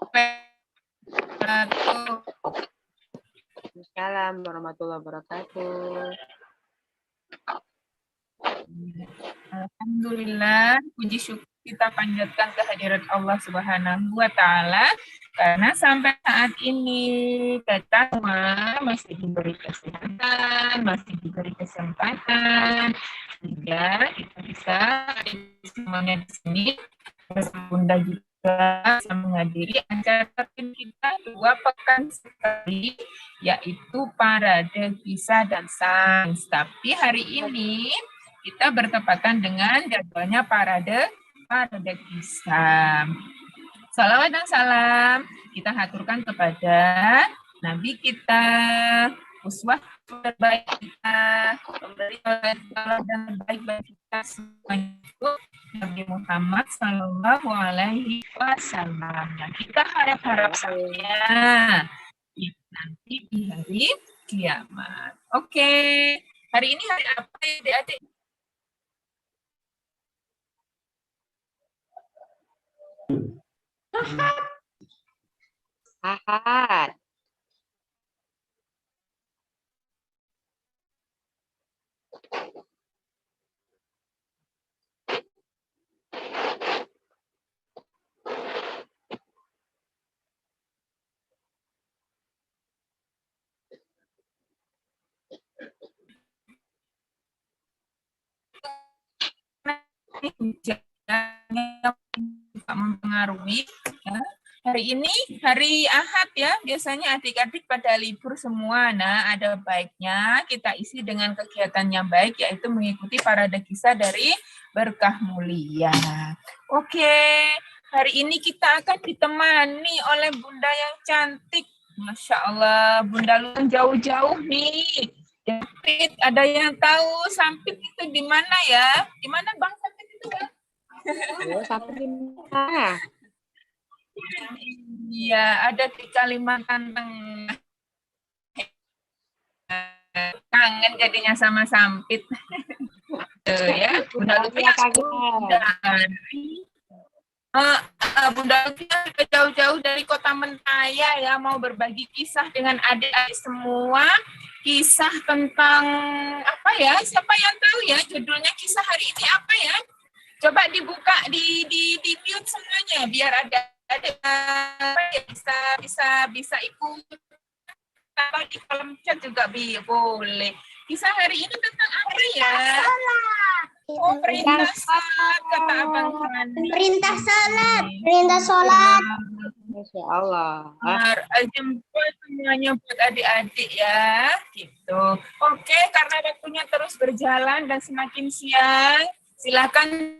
Waalaikumsalam warahmatullahi wabarakatuh. Alhamdulillah, puji syukur kita panjatkan kehadirat Allah Subhanahu wa Ta'ala, karena sampai saat ini kita semua masih diberi kesehatan, masih diberi kesempatan, sehingga kita bisa semuanya di sini bersama Bunda juga bisa menghadiri acara kita 2 pekan sekali, yaitu Parade Kisah dan Sains. Tapi hari ini kita bertepatan dengan jadwalnya parade kisah. Salawat dan salam kita haturkan kepada Nabi kita, uswah terbaik kita, pemberi dan baik bagi kita semuanya, Nabi Muhammad Sallallahu Alaihi Wasallam. Nah, kita harap-harap saja nanti di hari kiamat. Oke, hari ini hari apa ya, adik-adik? Ahad. Mempengaruhi ya. Hari ini hari Ahad ya, biasanya adik-adik pada libur semua. Nah, ada baiknya kita isi dengan kegiatan yang baik, yaitu mengikuti parade kisah dari Berkah Mulia. Oke, hari ini kita akan ditemani oleh Bunda yang cantik. Masya Allah, Bunda lu jauh-jauh nih. Sampit, ada yang tahu Sampit itu di mana ya? Di mana Bang Sampit itu ya? Sampit di mana? Iya, ada di Kalimantan Tengah. Kangen jadinya sama Sampit. Tuh ya, Bunda Lutfi Bunda Lutfi jauh-jauh dari Kota Mentaya ya, mau berbagi kisah dengan adik-adik semua. Kisah tentang apa ya? Siapa yang tahu ya judulnya kisah hari ini apa ya? Coba dibuka di mute semuanya biar ada bisa ikut atau di kolom chat juga boleh. Kisah hari ini tentang apa ya? Oh, perintah salat kata Abang Hani. Perintah salat. Perintah salat. Masya Allah. Jemput semuanya buat adik-adik ya, gitu. Oke, karena waktunya terus berjalan dan semakin siang, silakan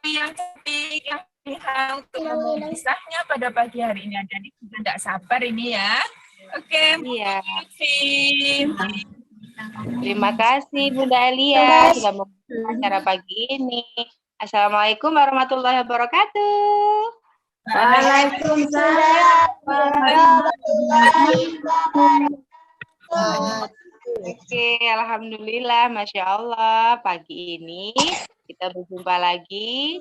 yang cantik, yang lihat untuk ngomong kisahnya pada pagi hari ini. Jadi tidak sabar ini ya. Oke, iya. Terima Terima kasih Bunda Elia sudah membuka acara pagi ini. Assalamualaikum warahmatullahi wabarakatuh. Waalaikumsalam warahmatullahi wabarakatuh. Oke, alhamdulillah, masya Allah. Pagi ini kita berjumpa lagi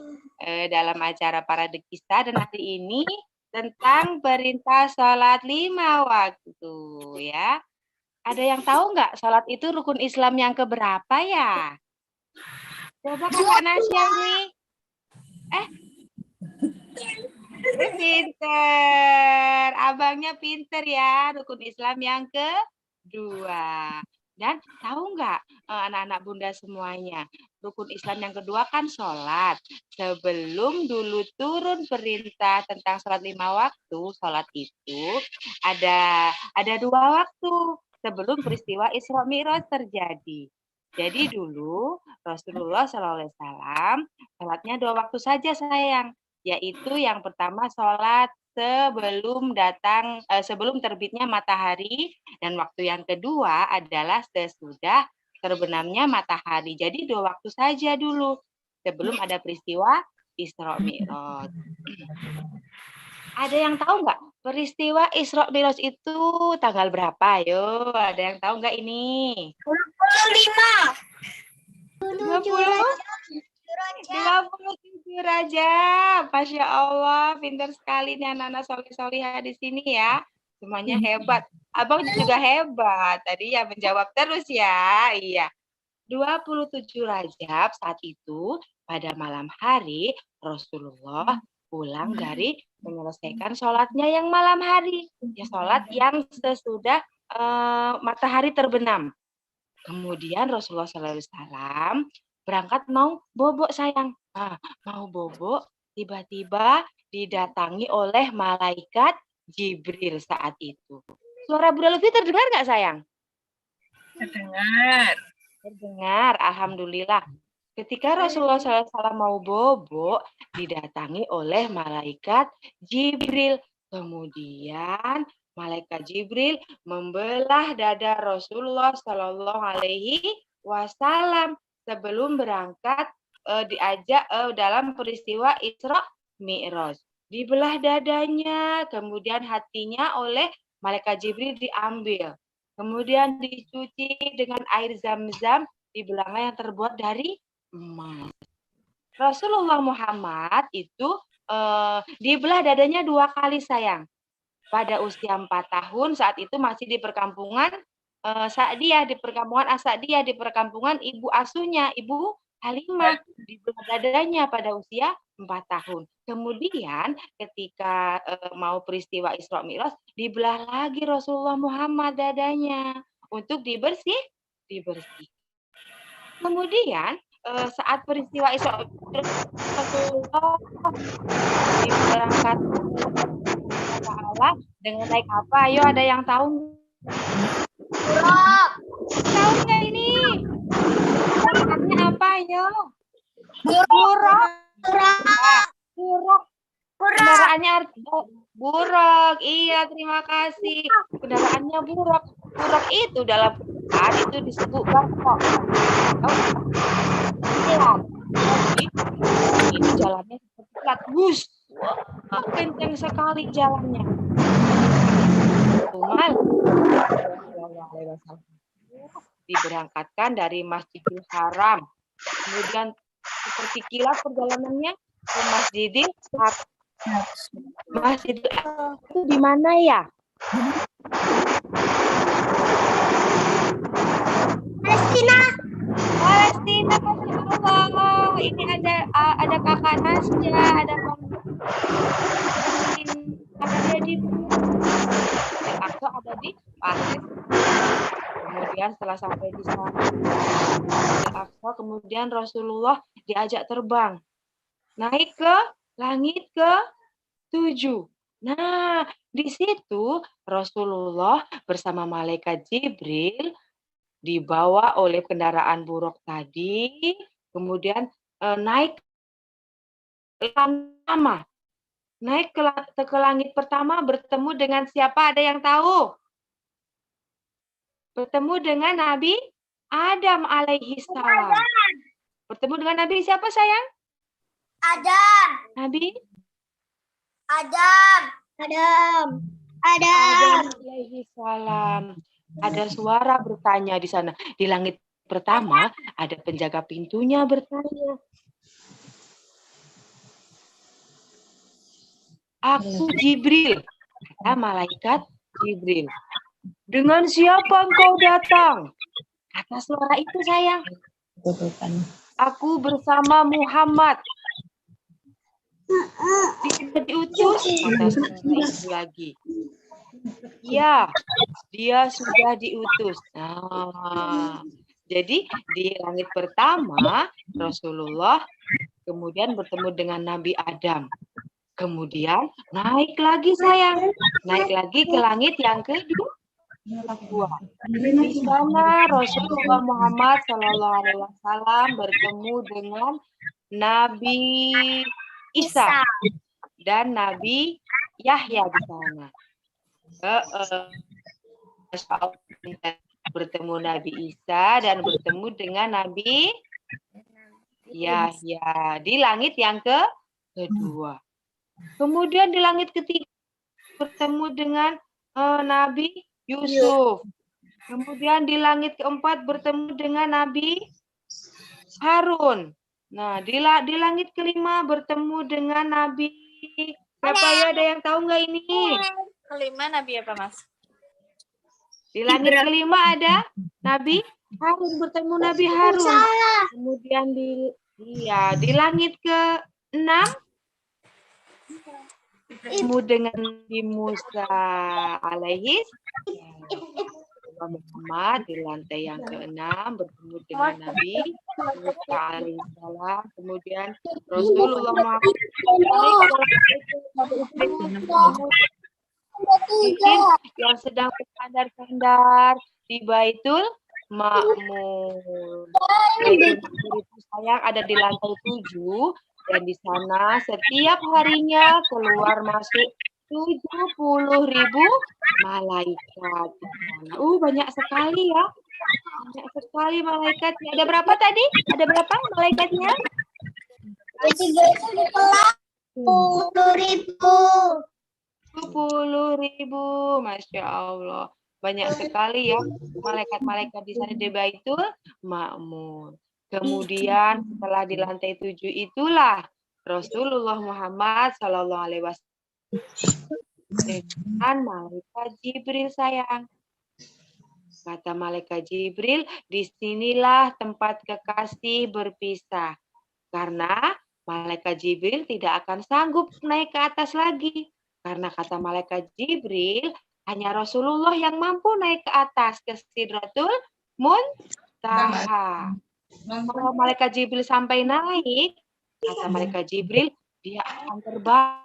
dalam acara Parade Kisah, dan hari ini tentang perintah sholat 5 waktu ya. Ada yang tahu nggak sholat itu rukun Islam yang keberapa ya? Coba Kakak Nasya nih. Pinter. Abangnya pinter ya. Rukun Islam yang kedua. Dan tahu nggak anak-anak Bunda semuanya, rukun Islam yang kedua kan sholat. Sebelum dulu turun perintah tentang sholat 5 waktu, sholat itu ada 2 waktu sebelum peristiwa Isra Mi'raj terjadi. Jadi dulu Rasulullah SAW sholatnya 2 waktu saja sayang, yaitu yang pertama sholat sebelum terbitnya matahari, dan waktu yang kedua adalah sesudah terbenamnya matahari. Jadi 2 waktu saja dulu sebelum ada peristiwa Isra Mi'raj. Ada yang tahu nggak peristiwa Isra Mi'raj itu tanggal berapa? Ayo, ada yang tahu nggak ini? 25. 27 Rajab, Masya Allah, pintar sekali nih anak-anak solih-solihah di sini ya. Semuanya hebat. Abang juga hebat. Tadi ya menjawab terus ya. Iya. 27 Rajab saat itu pada malam hari Rasulullah pulang dari menyelesaikan sholatnya yang malam hari. Ya sholat yang sesudah matahari terbenam. Kemudian Rasulullah SAW berangkat mau bobok sayang. Mau bobok, tiba-tiba didatangi oleh malaikat Jibril saat itu. Suara Bunda Lutfi terdengar nggak sayang? Terdengar. Terdengar, alhamdulillah. Ketika Rasulullah SAW mau bobok, didatangi oleh malaikat Jibril. Kemudian malaikat Jibril membelah dada Rasulullah Shallallahu Alaihi Wasallam sebelum berangkat diajak dalam peristiwa Isra Mi'raj. Dibelah dadanya, kemudian hatinya oleh malaikat Jibril diambil. Kemudian dicuci dengan air zam-zam di belanga yang terbuat dari emas. Rasulullah Muhammad itu dibelah dadanya 2 kali sayang. Pada usia 4 tahun saat itu masih di perkampungan Sa'diyah, di perkampungan As-Sa'diyah, di perkampungan ibu asuhnya, Ibu Halimah, dibelah dadanya pada usia 4 tahun. Kemudian ketika mau peristiwa Isra Mi'raj, dibelah lagi Rasulullah Muhammad dadanya untuk dibersih. Kemudian saat peristiwa Isra Rasulullah diberangkat Allah dengan naik apa? Ayo ada yang tahu? Buruk. Tahu nggak ini? Kendaraannya apa? Ayo. Buruk. Buruk. Buruk. Kendaraannya buruk. Iya, terima kasih. Kendaraannya buruk. Buruk itu dalam Quran itu disebut barkok. Jadi ini jalannya seperti plat bus. Wah, kencang sekali jalannya. Tumal diberangkatkan dari Masjidil Haram. Kemudian seperti kilat perjalanannya ke Masjidil Aqsa. Masjidil Aqsa itu di mana ya? Palestina. Palestina, Masya Allah. Ini ada kakak Nasya, ada Bang ada di Aqsa ada di Palestina. Kemudian setelah sampai di sana Aqsa, kemudian Rasulullah diajak terbang naik ke langit ke-7. Nah, di situ Rasulullah bersama malaikat Jibril dibawa oleh kendaraan buruk tadi, kemudian naik pertama. Naik ke langit pertama bertemu dengan siapa? Ada yang tahu? Bertemu dengan Nabi Adam alaihi salam. Bertemu dengan Nabi siapa sayang? Adam. Nabi Adam. Adam. Adam. alaihi salam. Ada suara bertanya di sana. Di langit pertama ada penjaga pintunya bertanya. Aku Jibril, kata malaikat Jibril. Dengan siapa engkau datang? Kata suara itu sayang. Aku bersama Muhammad. Dia diutus, kata suara itu lagi. Ya, dia sudah diutus. Nah, jadi di langit pertama Rasulullah kemudian bertemu dengan Nabi Adam. Kemudian naik lagi sayang, naik lagi ke langit yang kedua. Di sana Rasulullah Muhammad SAW bertemu dengan Nabi Isa dan Nabi Yahya di sana. Bertemu Nabi Isa dan bertemu dengan Nabi Yahya di langit yang kedua. Kemudian di langit ketiga bertemu dengan Nabi Yusuf. Kemudian di langit keempat bertemu dengan Nabi Harun. Nah, di langit kelima bertemu dengan Nabi. Siapa ya? Ada yang tahu nggak ini? Kelima Nabi apa, Mas? Di langit kelima ada Nabi Harun, bertemu Nabi Harun. Kemudian di langit ke-6 bertemu dengan Nabi Musa alaihi Muhammad. Di lantai yang ke-6 bertemu dengan Nabi Musa alaihissalam. Kemudian Rasulullah Muhammad yang sedang bersandar-sandar di Baitul Ma'mur. Baitul Ma'mur itu sayang ada di lantai 7 dan di sana setiap harinya keluar masuk 70.000 malaikat. Banyak sekali ya. Banyak sekali malaikatnya. Ada berapa tadi? Ada berapa malaikatnya? 10.000. Masya Allah. Banyak sekali ya malaikat-malaikat di sana di Baitul Ma'mur. Kemudian setelah di lantai 7 itulah Rasulullah Muhammad Sallallahu Alaihi Wasallam dengan malaikat Jibril sayang. Kata malaikat Jibril, disinilah tempat kekasih berpisah. Karena malaikat Jibril tidak akan sanggup naik ke atas lagi. Karena kata malaikat Jibril, hanya Rasulullah yang mampu naik ke atas ke Sidratul Muntaha. Kalau malaikat Jibril sampai naik, kata malaikat Jibril, dia akan terbang.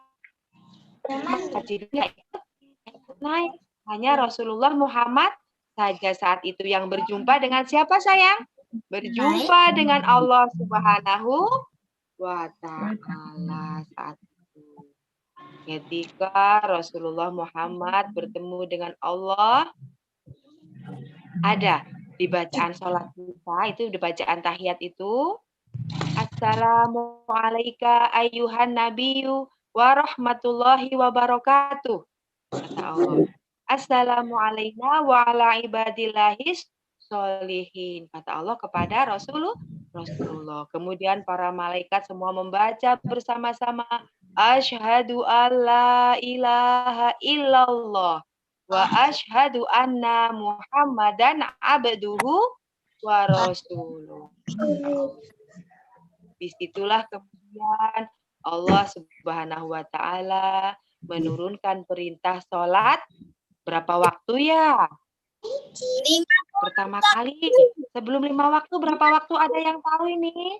Malaikat Jibril ikut naik. Hanya Rasulullah Muhammad saja saat itu yang berjumpa dengan siapa sayang? Berjumpa dengan Allah Subhanahu wa Ta'ala saat itu. Ketika Rasulullah Muhammad bertemu dengan Allah, ada di bacaan sholat kita, itu di bacaan tahiyat itu, Assalamualaikum ayyuhan nabiyyu wa rahmatullahi wa barakatuh. Kata Allah. Assalamualaikum wa ala ibadillahis sholihin. Kata Allah kepada Rasulullah. Kemudian para malaikat semua membaca bersama-sama. Asyhadu alla ilaha illallah wa asyhadu anna Muhammadan abduhu wa rasuluh. Disitulah kemudian Allah Subhanahu wa Ta'ala menurunkan perintah sholat. Berapa waktu ya? Pertama kali. Sebelum 5 waktu, berapa waktu ada yang tahu ini?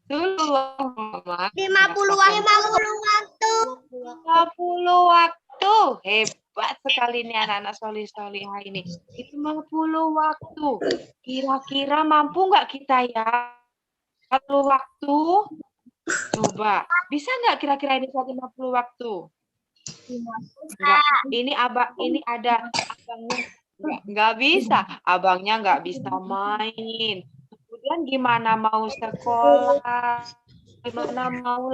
50 waktu. Hebat sekali nih anak-anak solih-solihah ini. 50 waktu. Kira-kira mampu nggak kita ya? 50 waktu. Coba. Bisa nggak kira-kira ini 50 waktu? Enggak. Ini ada abangnya. Nggak bisa. Abangnya nggak bisa main. Kemudian gimana mau sekolah? Gimana mau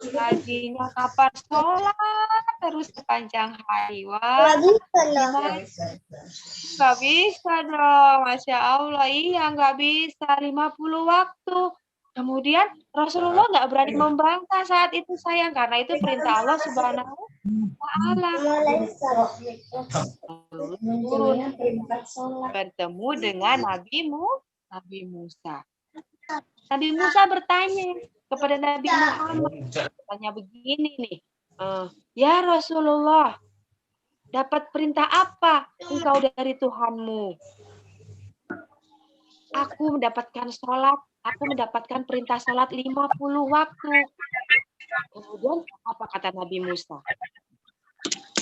gajinya kapan sholat terus sepanjang hari? Wah, nggak bisa dong. Masya Allah, iya nggak bisa 50 waktu. Kemudian Rasulullah nggak berani membantah saat itu sayang, karena itu perintah Allah Subhanahu wa Ta'ala. Turun bertemu dengan Nabi Musa. Nabi Musa bertanya kepada Nabi Muhammad, tanya begini nih, ya Rasulullah, dapat perintah apa engkau dari Tuhanmu? Aku mendapatkan sholat, aku mendapatkan perintah sholat 50 waktu. Kemudian apa kata Nabi Musa?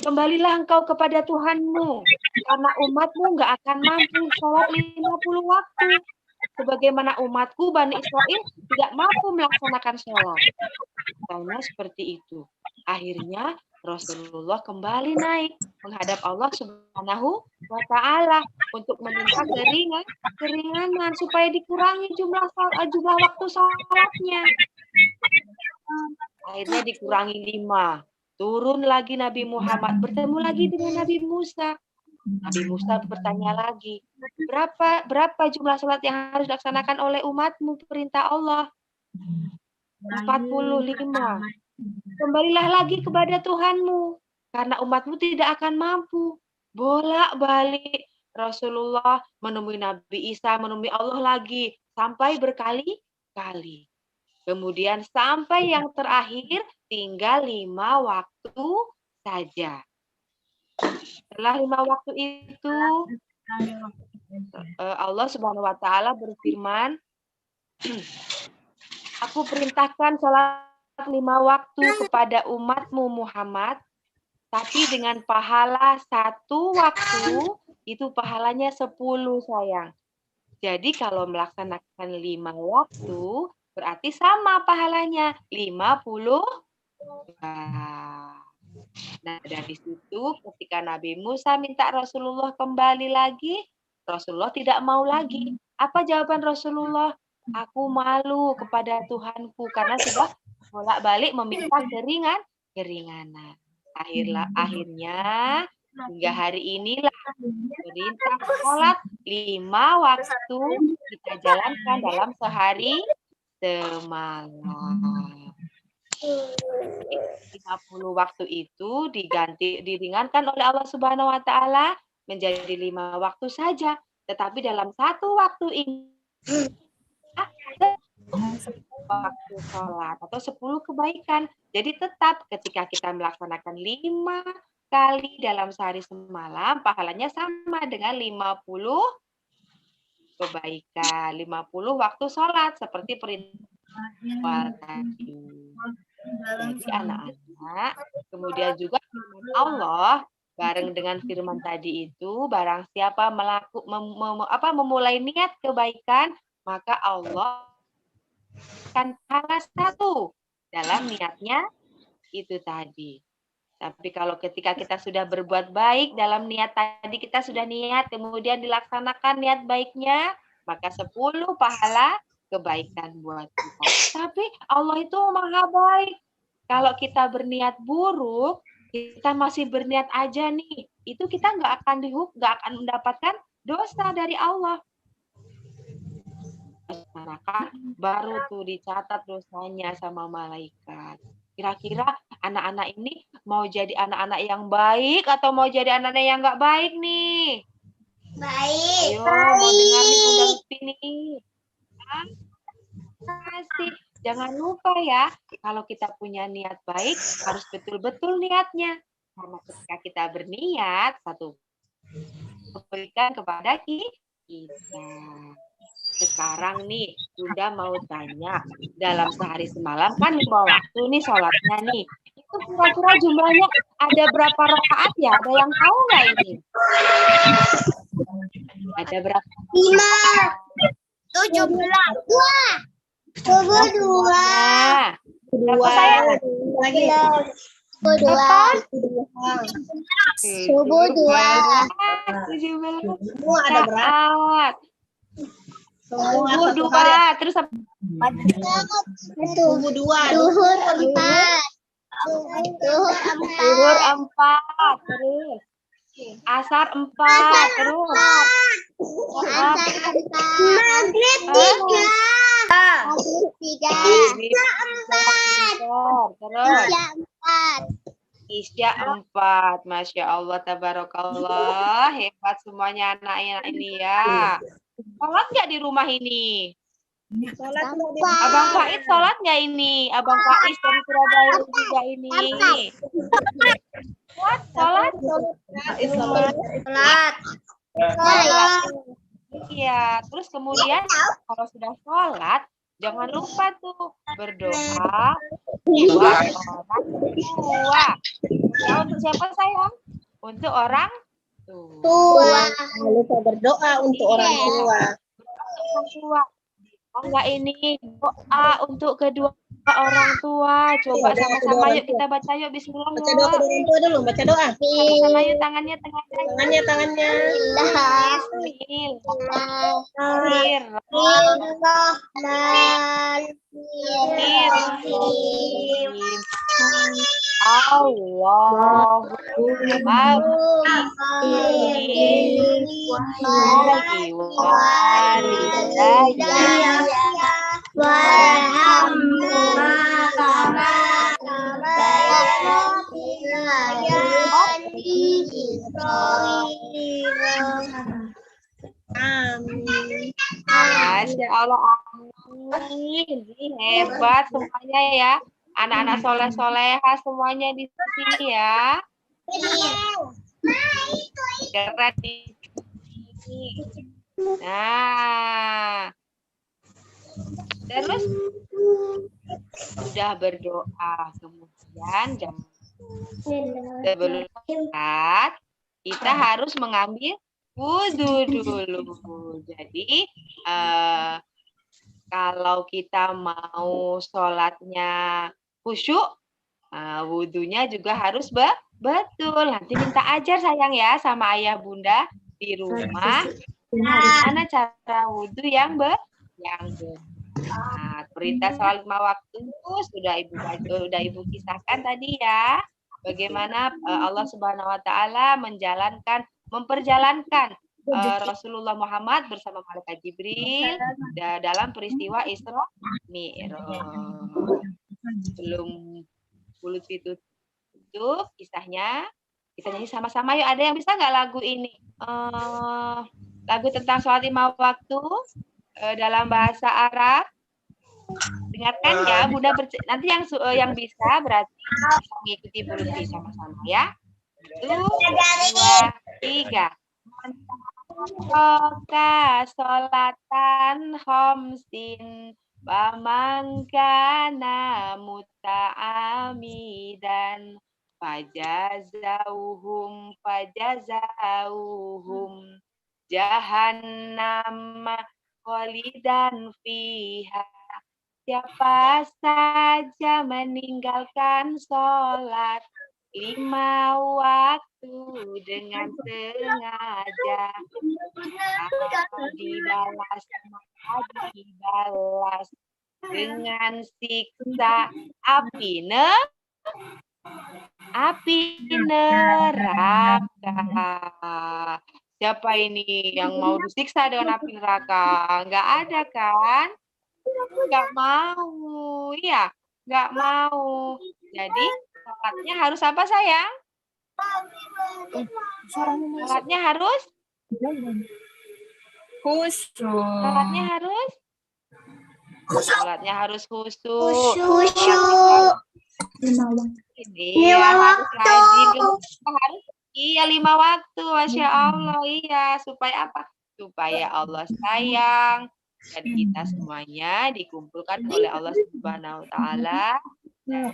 Kembalilah engkau kepada Tuhanmu, karena umatmu nggak akan mampu sholat 50 waktu. Sebagaimana umatku Bani Israel tidak mampu melaksanakan sholat. Katanya seperti itu. Akhirnya Rasulullah kembali naik menghadap Allah Subhanahu wa Ta'ala untuk meminta keringanan supaya dikurangi jumlah waktu sholatnya. Akhirnya dikurangi 5. Turun lagi Nabi Muhammad, bertemu lagi dengan Nabi Musa. Nabi Musa bertanya lagi, berapa jumlah sholat yang harus dilaksanakan oleh umatmu perintah Allah? 45. Kembalilah lagi kepada Tuhanmu, karena umatmu tidak akan mampu. Bolak-balik Rasulullah menemui Nabi Isa, menemui Allah lagi, sampai berkali-kali. Kemudian sampai yang terakhir tinggal 5 waktu saja. Setelah 5 waktu itu, Allah Subhanahu wa Ta'ala berfirman, Aku perintahkan sholat 5 waktu kepada umatmu Muhammad, tapi dengan pahala 1 waktu, itu pahalanya 10 sayang. Jadi kalau melaksanakan 5 waktu, berarti sama pahalanya, 50. Nah, dari situ ketika Nabi Musa minta Rasulullah kembali lagi, Rasulullah tidak mau lagi. Apa jawaban Rasulullah? Aku malu kepada Tuhanku karena sudah bolak-balik meminta keringanan. Akhirnya hingga hari inilah perintah sholat 5 waktu kita jalankan dalam sehari semalam. 50 waktu itu diringankan oleh Allah Subhanahu wa Ta'ala menjadi 5 waktu saja. Tetapi dalam 1 waktu ini waktu sholat atau 10 kebaikan. Jadi tetap ketika kita melaksanakan 5 kali dalam sehari semalam, pahalanya sama dengan 50 kebaikan, 50 waktu sholat seperti perintah tadi. Jadi anak-anak, kemudian juga firman Allah bareng dengan firman tadi itu, barang siapa memulai niat kebaikan, maka Allah akan salah satu dalam niatnya itu tadi. Tapi kalau ketika kita sudah berbuat baik dalam niat tadi, kita sudah niat, kemudian dilaksanakan niat baiknya, maka 10 pahala kebaikan buat kita. Tapi Allah itu maha baik. Kalau kita berniat buruk, kita masih berniat aja nih, itu kita nggak akan mendapatkan dosa dari Allah. Maka baru tuh dicatat dosanya sama malaikat. Kira-kira anak-anak ini mau jadi anak-anak yang baik atau mau jadi anak-anak yang nggak baik nih? Baik. Ayo, mau dengar nih Bunda Lutfi nih. Kasih. Jangan lupa ya, kalau kita punya niat baik, harus betul-betul niatnya. Karena ketika kita berniat, satu berikan kepada kita. Sekarang nih, Bunda mau tanya, dalam sehari semalam kan 5 waktu nih sholatnya nih. Itu kira-kira jumlahnya ada berapa rakaat ya? Ada yang tahu nggak ini? Ada berapa? 5. 17. 22. Berapa sayang? Subuh 2. 17. Semua ada berapa? Subuh 2. Terus apa? Subuh 2. Duhur 4. Zuhur 4. Terus asar 4. Terus Maghrib 3. Isya 4. Terus Isya 4. Isya 4. Masya Allah, tabarakallah. Hebat semuanya anak-anak ini ya. Sholat nggak di rumah ini? Abang Faiz sholat nggak ini? Abang Faiz dari Surabaya juga ini. Sholat? Sholat. Iya. Terus kemudian kalau sudah sholat, jangan lupa tuh berdoa buat orang tua. Ya, untuk siapa sayang? Untuk orang Tua. Jangan lupa berdoa untuk orang tua. orang tua. Oh enggak, ini doa untuk kedua orang tua. Coba sama-sama yuk kita baca yuk. Bismillah. Baca doa kedua orang tua dulu, baca doa. Sama-sama yuk, tangannya. Tangannya. Bismillahirrahmanirrahim. Allahu Akbar. Masya Allah, amin. Hebat semuanya ya. Anak-anak soleh-soleha semuanya di sini ya. Keren di sini. Nah, terus sudah berdoa, kemudian sebelum sholat, kita harus mengambil wudhu dulu. Jadi kalau kita mau sholatnya khusyuk, wudhunya juga harus betul. Nanti minta ajar sayang ya sama ayah bunda di rumah. Gimana cara wudhu yang benar. Nah, perintah sholat 5 waktu sudah ibu kisahkan tadi ya. Bagaimana Allah Subhanahu Wa Taala memperjalankan Rasulullah Muhammad bersama malaikat Jibril dalam peristiwa Isra Mi'raj. Belum mulut tutup kisahnya, kita nyanyi sama-sama yuk. Ada yang bisa nggak lagu ini? Lagu tentang sholat 5 waktu dalam bahasa Arab. Dengarkan ya, Bunda. Nanti yang bisa berarti bisa mengikuti Bu Lutfi sama-sama ya. 1, 2, 3. Oka sholatan khomsin bamangkana muta'amidan fajazauhum jahannama kholidan fiha. Siapa saja meninggalkan sholat 5 waktu dengan sengaja, dibalas dengan siksa api neraka. Siapa ini yang mau disiksa dengan api neraka? Enggak ada kan? Enggak mau. Iya, enggak mau. Jadi sholatnya harus apa sayang? Sholatnya harus khusyuk. Sholatnya harus khusyuk. Iya, harus rajin. Iya, 5 waktu. Masya Allah. Iya, supaya apa? Supaya Allah sayang dan kita semuanya dikumpulkan oleh Allah Subhanahu Wa Taala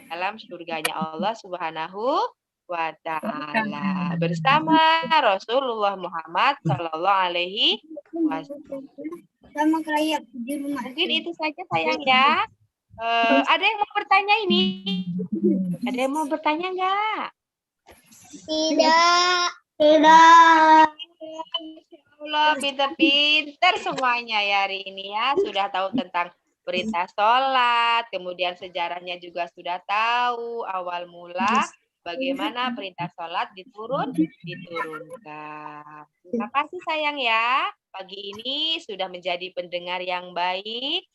dalam surganya Allah Subhanahu Wa Taala bersama Rasulullah Muhammad Sallallahu Alaihi Wasallam. Sama kayak di rumah. Mungkin itu saja sayang ya. Ada yang mau bertanya ini? Ada yang mau bertanya nggak? Tidak. Allah, pinter-pinter semuanya ya hari ini ya. Sudah tahu tentang perintah sholat, kemudian sejarahnya juga sudah tahu awal mula bagaimana perintah sholat diturunkan. Terima kasih sayang ya. Pagi ini sudah menjadi pendengar yang baik.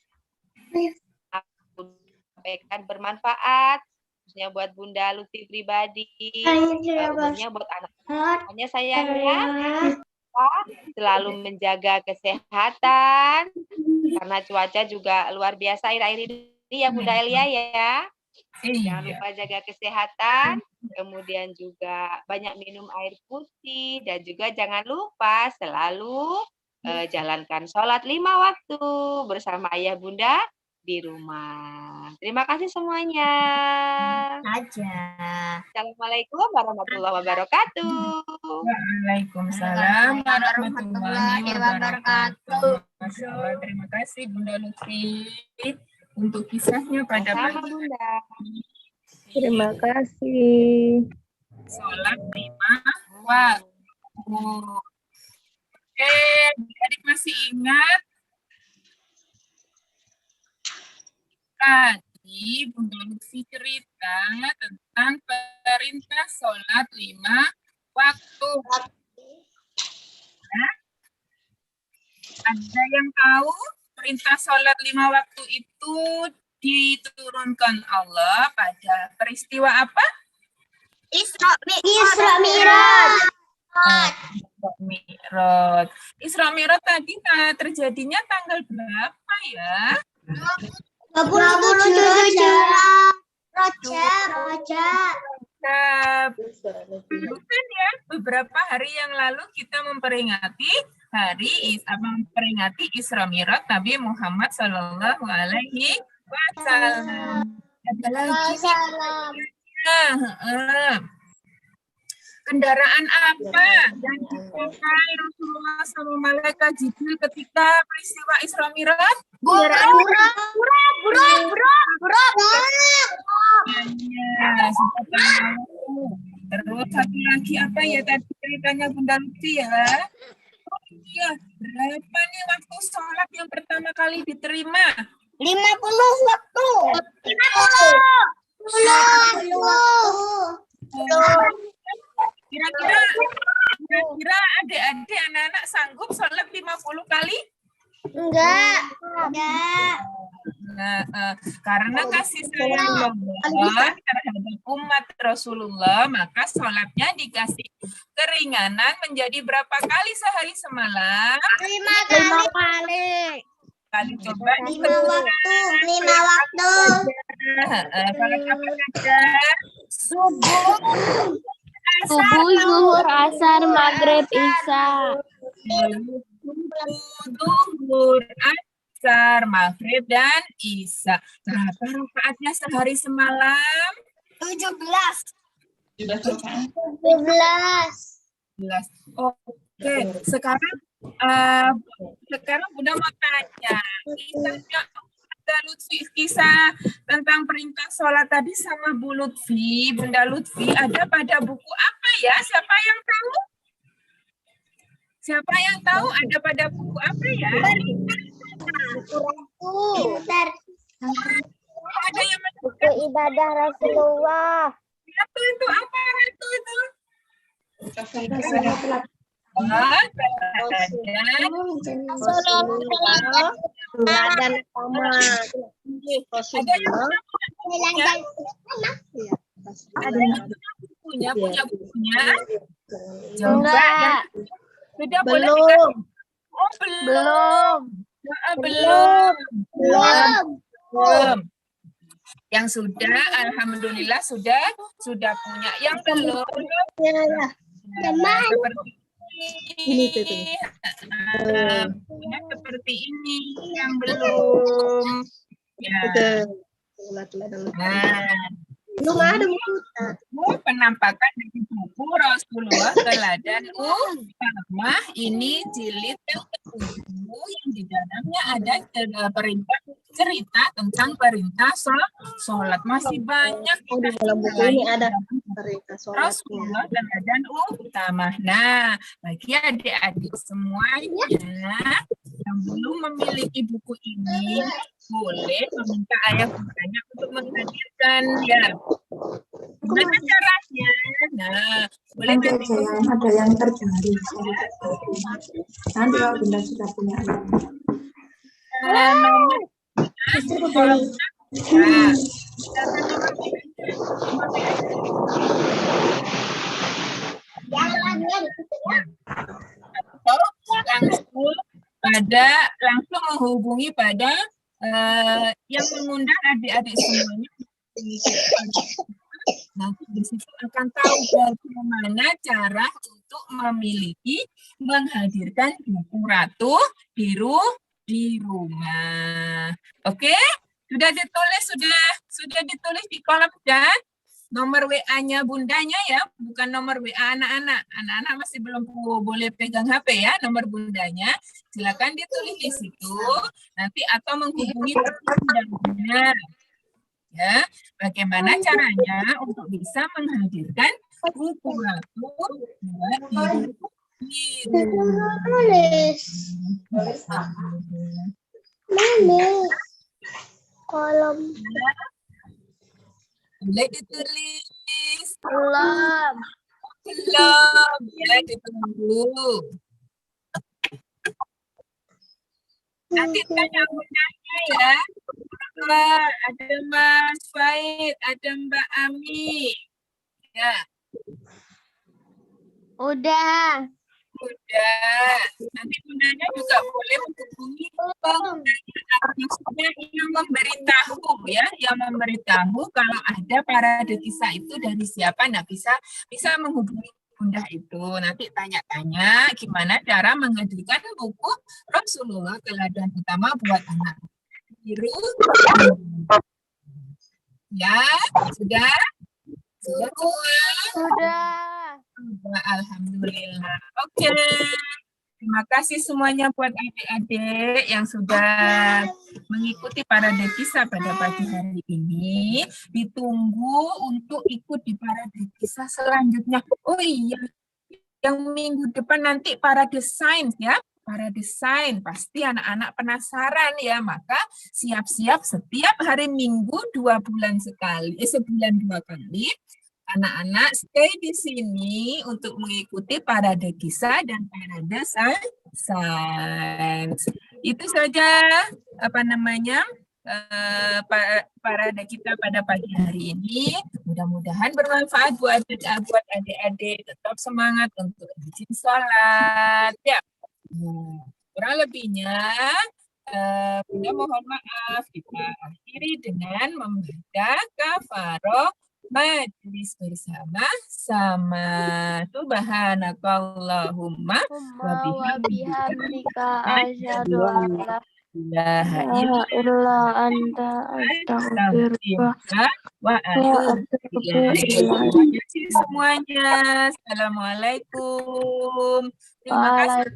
Aku sampaikan bermanfaat. Khususnya buat Bunda Lutfi pribadi. Umumnya buat anak-anak. Hanya sayang ya. Selalu menjaga kesehatan. Karena cuaca juga luar biasa akhir-akhir ini ya Bunda Elia ya. Jangan lupa jaga kesehatan, kemudian juga banyak minum air putih, dan juga jangan lupa selalu jalankan sholat 5 waktu bersama ayah bunda di rumah. Terima kasih semuanya. Assalamualaikum warahmatullahi wabarakatuh. Waalaikumsalam warahmatullahi wabarakatuh. Masya Allah, terima kasih Bunda Lutfi untuk kisahnya pada Sama pagi Bunda. Terima kasih. sholat 5 waktu. Oke, adik masih ingat? Tadi Bunda Lutfi cerita tentang tentang perintah sholat 5 waktu. Nah, ada yang tahu perintah sholat 5 waktu itu diturunkan Allah pada peristiwa apa? Isra Mi'raj. Mi'raj. Isra Mi'raj tadi terjadinya tanggal berapa ya? 27 Rajab. Bukan ya, beberapa hari yang lalu kita memperingati Isra Mi'raj Nabi Muhammad Sallallahu Alaihi Wasallam. Ada lagi kendaraan apa yang dipakai Rasulullah sama malaikat Jibril ketika peristiwa Isra Mi'raj? Buruk. Terus satu lagi apa ya tadi ceritanya Bunda Lutfi ya? Oh iya, berapa nih waktu sholat yang pertama kali diterima? 50 waktu. 50. Kira-kira adik-adik anak-anak sanggup sholat 50 kali? Enggak. Nah, karena kasih sayang Allah terhadap umat Rasulullah, maka sholatnya dikasih keringanan menjadi berapa kali sehari semalam? 5 kali. Kali coba 5 waktu. Kalau apa saja? Subuh, Zuhur, asar, maghrib, isya. Zuhur, asar, maghrib, dan isya. Berapa rakaatnya sehari semalam? 17. 17. 17. Oke, sekarang Bunda mau tanya, kisah tentang perintah sholat tadi sama Bunda Lutfi ada pada buku apa ya? Siapa yang tahu? Siapa yang tahu ada pada buku apa ya? Pintar. Ada yang Buku ibadah Rasulullah. Ratu itu apa? Ratu itu? Dan sama. Ada yang punya bukunya? Coba. Sudah boleh Belum. Oh, belum. Belum. Yang sudah, alhamdulillah sudah punya. Yang belum. Seperti ini yang belum. Ya. Belum ada buku. Penampakan dari buku Rasulullah Teladan Ummah ini jilid yang ke-7 yang di dalamnya ada perintah cerita tentang perintah sholat. Masih banyak Di dalam buku ini ada perintah sholat. Rasulullah Teladan Ummah. Nah, bagi adik-adik semuanya yang belum memiliki buku ini boleh meminta ayah bundanya untuk menghadirkan ya. Gimana caranya? Nah, boleh ada yang terjadi. Nanti kalau Bunda sudah punya nomor. Langsung menghubungi pada yang mengundang adik-adik semuanya. Nanti di situ akan tahu bagaimana cara untuk menghadirkan buku Ratu di rumah. Oke? Sudah ditulis di kolom chat. Nomor WA-nya bundanya ya, bukan nomor WA anak-anak. Anak-anak masih belum boleh pegang HP ya, nomor bundanya. Silakan ditulis di situ, nanti atau menghubungi bundanya. Ya, bagaimana caranya untuk bisa menghadirkan buku Ratu di rumah. Kolom. Boleh ditulis Belum. Belum, ya ditunggu. Nanti tanya ya. Ada Mas Faid, ada Mbak Ami. Ya, Udah. udah. Nanti bundanya juga boleh menghubungi maksudnya yang memberitahu ya, yang memberitahu kalau ada parade kisah itu dari siapa. Nah, bisa menghubungi bunda itu. Nanti tanya-tanya gimana cara menghadirkan buku Rasulullah teladan utama buat anak biru. Ya, sudah semua. Sudah. Alhamdulillah. Oke. Terima kasih semuanya buat adik-adik yang sudah mengikuti parade kisah pada pagi hari ini. Ditunggu untuk ikut di parade kisah selanjutnya. Oh iya, yang minggu depan nanti parade sains ya. Parade sains, pasti anak-anak penasaran ya. Maka siap-siap setiap hari Minggu 2 bulan sekali, sebulan 2 kali. Anak-anak stay di sini untuk mengikuti parade kisah dan parade sains. Itu saja parade kita pada pagi hari ini. Mudah-mudahan bermanfaat buat adik-adik. Tetap semangat untuk rajin sholat. Ya, kurang lebihnya Bunda mohon maaf. Kita akhiri dengan membaca kafaroh majlis bersama sama subhanakallahumma wa bihamdika asyhadu an la ilaha illa anta astaghfiruka wa atubu ilaik. Terima kasih semuanya. Assalamualaikum. Terima kasih.